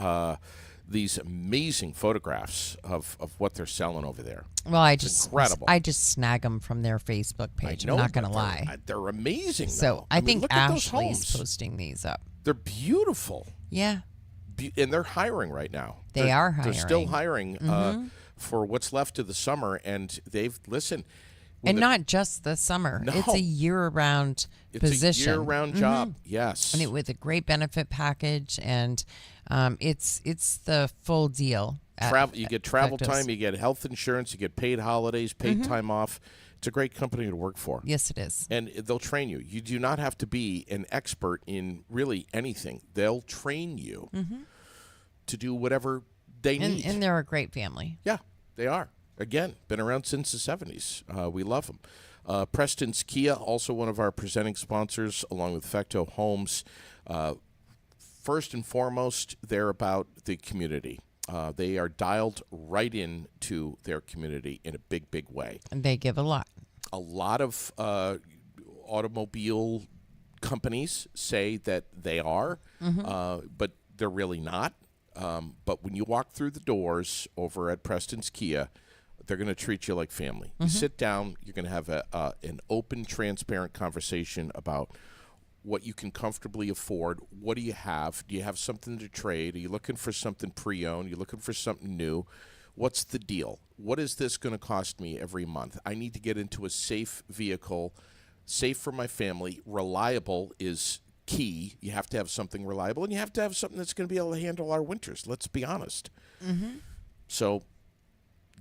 these amazing photographs of what they're selling over there. Well, I incredible. just snag them from their Facebook page. I know, I'm not going to but lie. They're amazing. So though. I mean, think look at those Ashley's homes. posting these up. They're beautiful. Yeah, And they're hiring right now. They are They're still hiring. hiring for what's left of the summer. And listen. and not just the summer. No. It's a year-round position. It's a year-round job. Yes. And with a great benefit package, and it's the full deal. You get travel Fectos. time, you get health insurance, you get paid holidays, paid time off. It's a great company to work for. Yes, it is. And they'll train you. You do not have to be an expert in really anything. They'll train you to do whatever they need. And they're a great family. Yeah, they are. Again, been around since the 70s. We love them. Preston's Kia, also one of our presenting sponsors, along with Fecto Homes. First and foremost, they're about the community. They are dialed right into their community in a big, big way. And they give a lot. A lot of automobile companies say that they are, but they're really not. But when you walk through the doors over at Preston's Kia, they're going to treat you like family. You sit down, you're going to have an open, transparent conversation about what you can comfortably afford. What do you have? Do you have something to trade? Are you looking for something pre-owned? Are you looking for something new? What's the deal? What is this going to cost me every month? I need to get into a safe vehicle, safe for my family. Reliable is key. You have to have something reliable, and you have to have something that's going to be able to handle our winters. Let's be honest. So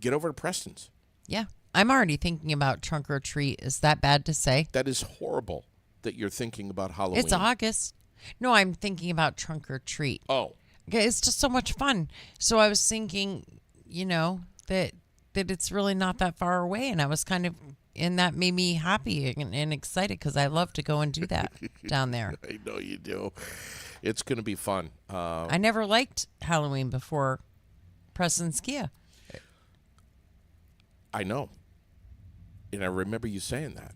get over to Preston's. Yeah. I'm already thinking about trunk or treat. Is that bad to say? That is horrible that you're thinking about Halloween. It's August. No, I'm thinking about trunk or treat. Oh. Okay, it's just so much fun. So I was thinking, that it's really not that far away, and I was and that made me happy and excited because I love to go and do that down there. I know you do. It's going to be fun. I never liked Halloween before Preston's Kia. I know. And I remember you saying that.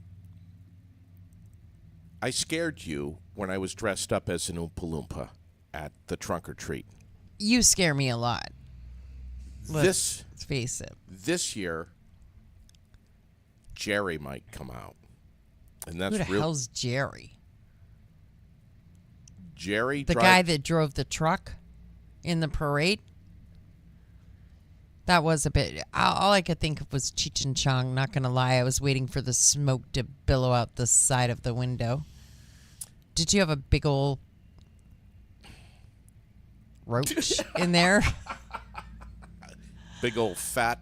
I scared you when I was dressed up as an Oompa Loompa at the trunk or treat. You scare me a lot. Let's face it. This year, Jerry might come out. And that's Who the hell's Jerry? Jerry, the guy that drove the truck in the parade? That was a bit. All I could think of was Cheech and Chong. Not going to lie. I was waiting for the smoke to billow out the side of the window. Did you have a big old roach in there? Big old fat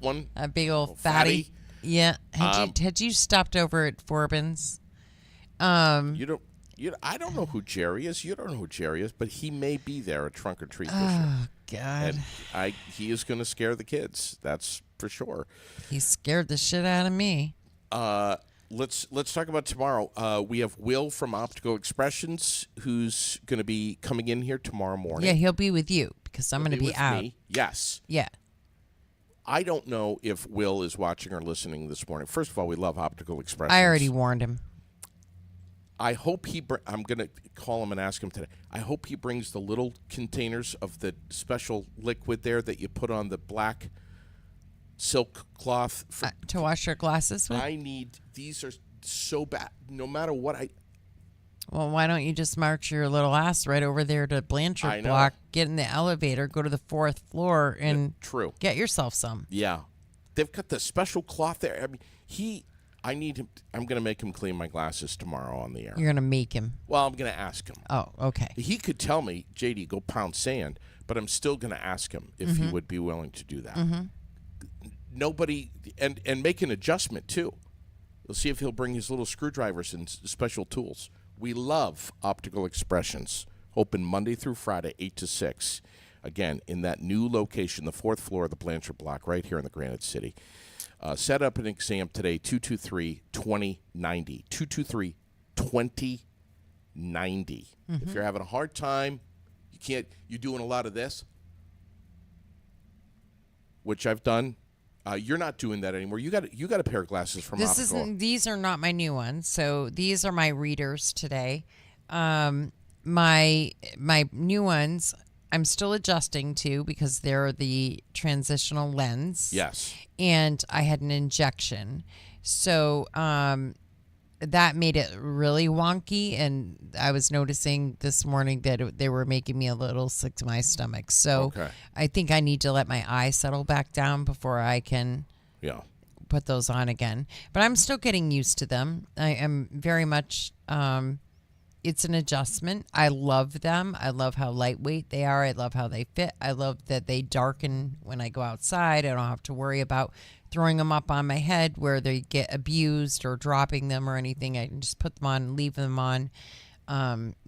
one. A big old fatty. fatty. Yeah. Had you stopped over at Forbin's? I don't know who Jerry is. You don't know who Jerry is, but he may be there at trunk or treat this year. Oh God. And he is going to scare the kids. That's for sure. He scared the shit out of me. Let's talk about tomorrow. We have Will from Optical Expressions, who's going to be coming in here tomorrow morning. Yeah, he'll be with you because I'm going to be with out. Me. Yes. Yeah. I don't know if Will is watching or listening this morning. First of all, we love Optical Expressions. I already warned him. I hope I'm going to call him and ask him today. I hope he brings the little containers of the special liquid there that you put on the black silk cloth. To wash your glasses with? These are so bad. No matter what Well, why don't you just march your little ass right over there to Blanchard Block, get in the elevator, go to the 4th floor, and true. Get yourself some. Yeah. They've got the special cloth there. I mean, I need him. I'm going to make him clean my glasses tomorrow on the air. You're going to make him. Well, I'm going to ask him. Oh, okay. He could tell me, JD, go pound sand, but I'm still going to ask him if he would be willing to do that. Nobody, and make an adjustment, too. We'll see if he'll bring his little screwdrivers and special tools. We love Optical Expressions. Open Monday through Friday, 8 to 6. Again, in that new location, the 4th floor of the Blanchard Block, right here in the Granite City. Set up an exam today, 223-2090. 223-2090. If you're having a hard time, you're doing a lot of this, which I've done. You're not doing that anymore. You got a pair of glasses from Optical. These are not my new ones. So these are my readers today. My new ones I'm still adjusting to because they're the transitional lens. Yes. And I had an injection. So that made it really wonky. And I was noticing this morning that they were making me a little sick to my stomach. So I think I need to let my eye settle back down before I can put those on again. But I'm still getting used to them. I am very much... it's an adjustment. I love them. I love how lightweight they are. I love how they fit. I love that they darken when I go outside. I don't have to worry about throwing them up on my head where they get abused or dropping them or anything. I can just put them on and leave them on.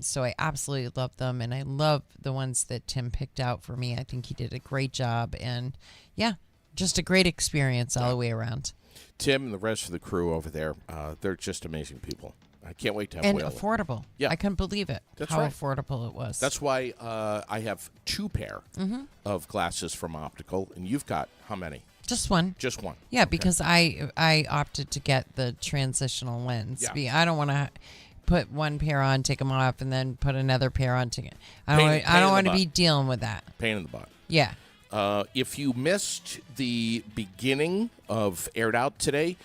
So I absolutely love them. And I love the ones that Tim picked out for me. I think he did a great job. And yeah, just a great experience all the way around. Tim and the rest of the crew over there, they're just amazing people. I can't wait to have Will. And affordable. Yeah. I couldn't believe it. That's how right. affordable it was. That's why I have 2 pair of glasses from Optical, and you've got how many? Just one. Just one. Yeah, because I opted to get the transitional lens. Yeah. I don't want to put one pair on, take them off, and then put another pair on. I don't want to be dealing with that. Pain in the butt. Yeah. If you missed the beginning of Aired Out today,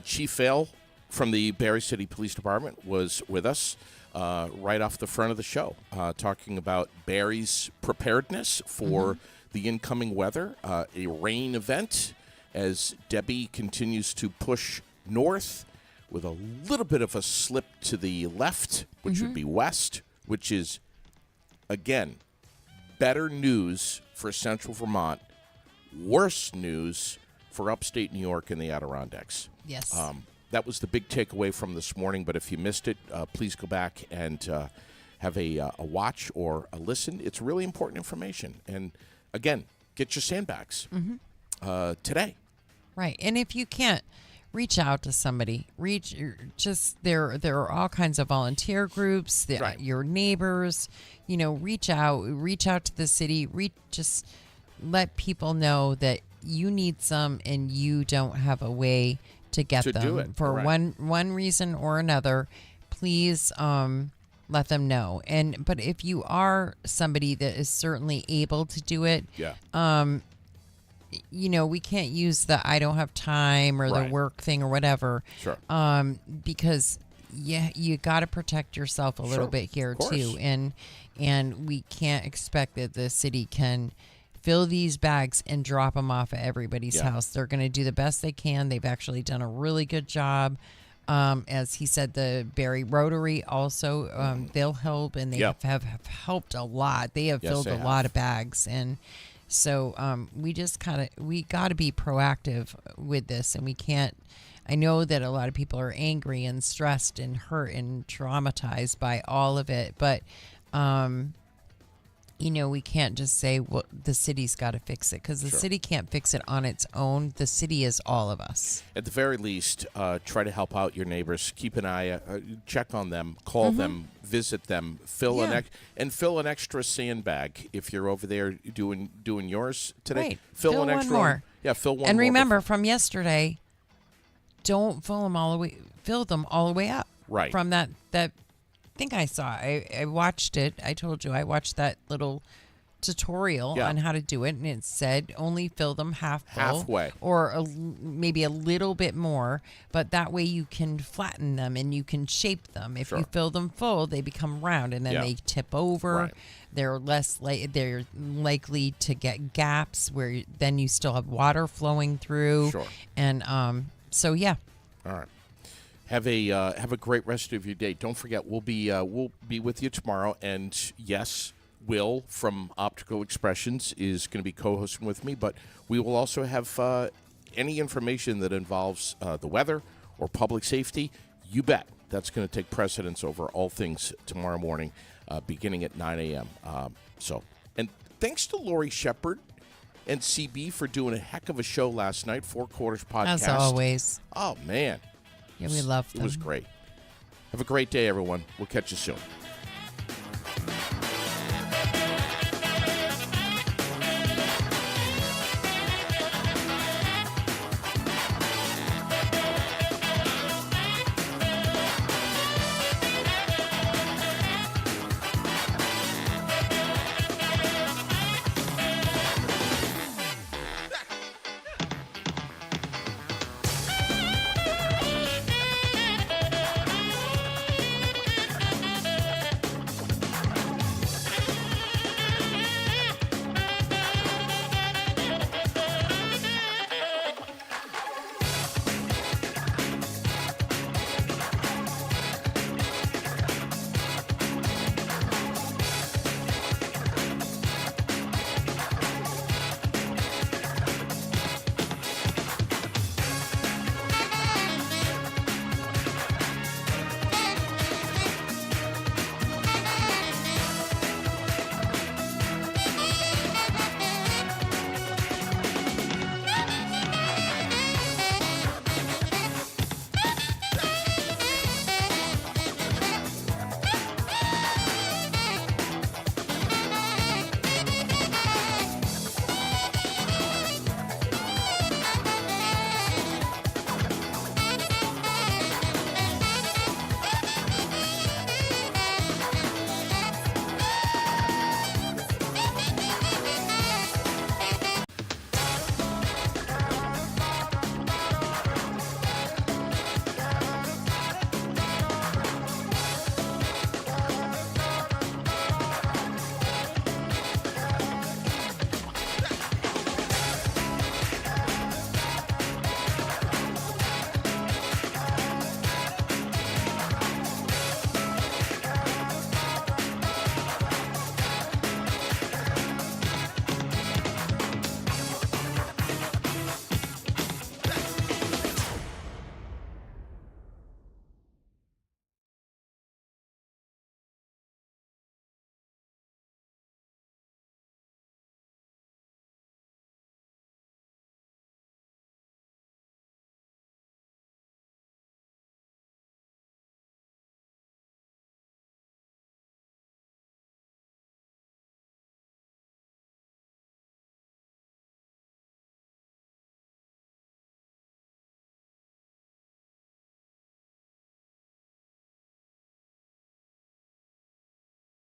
Chief Vale from the Barrie City Police Department was with us right off the front of the show, talking about Barrie's preparedness for the incoming weather, a rain event as Debbie continues to push north with a little bit of a slip to the left, which would be west, which is, again, better news for central Vermont, worse news for upstate New York and the Adirondacks. Yes. That was the big takeaway from this morning, but if you missed it, please go back and have a watch or a listen. It's really important information. And, again, get your sandbags today. Right. And if you can't, reach out to somebody. There are all kinds of volunteer groups, your neighbors, reach out to the city, just let people know that you need some and you don't have a way to get them do it. for Correct. one reason or another. Please let them know. But if you are somebody that is certainly able to do it, we can't use the I don't have time or the work thing or whatever. Sure. Because you got to protect yourself a little bit here too, and we can't expect that the city can fill these bags and drop them off at everybody's house. They're going to do the best they can. They've actually done a really good job. As he said, the Barrie Rotary also, they'll help, and they have helped a lot. They have filled a lot of bags. And so we got to be proactive with this, and we can't. I know that a lot of people are angry and stressed and hurt and traumatized by all of it, but we can't just say, well, the city's got to fix it, because the city can't fix it on its own. The city is all of us. At the very least, try to help out your neighbors. Keep an eye, check on them, call them, visit them, fill an extra sandbag if you're over there doing yours today. Right. Fill an one extra more. Yeah, fill one. And more remember, from yesterday, don't fill them all the way. Fill them all the way up. Right. From that thing I saw. I watched it. I told you I watched that little tutorial on how to do it, and it said only fill them halfway or maybe a little bit more, but that way you can flatten them and you can shape them. If you fill them full, they become round, and then they tip over. Right. They're they're likely to get gaps where then you still have water flowing through. And so all right. Have a great rest of your day. Don't forget, we'll be with you tomorrow. And yes, Will from Optical Expressions is going to be co-hosting with me. But we will also have any information that involves the weather or public safety. You bet that's going to take precedence over all things tomorrow morning, beginning at 9 a.m. And thanks to Lori Shepard and CB for doing a heck of a show last night. Four Quarters podcast, as always. Oh man. Yeah, we loved them. It was great. Have a great day, everyone. We'll catch you soon.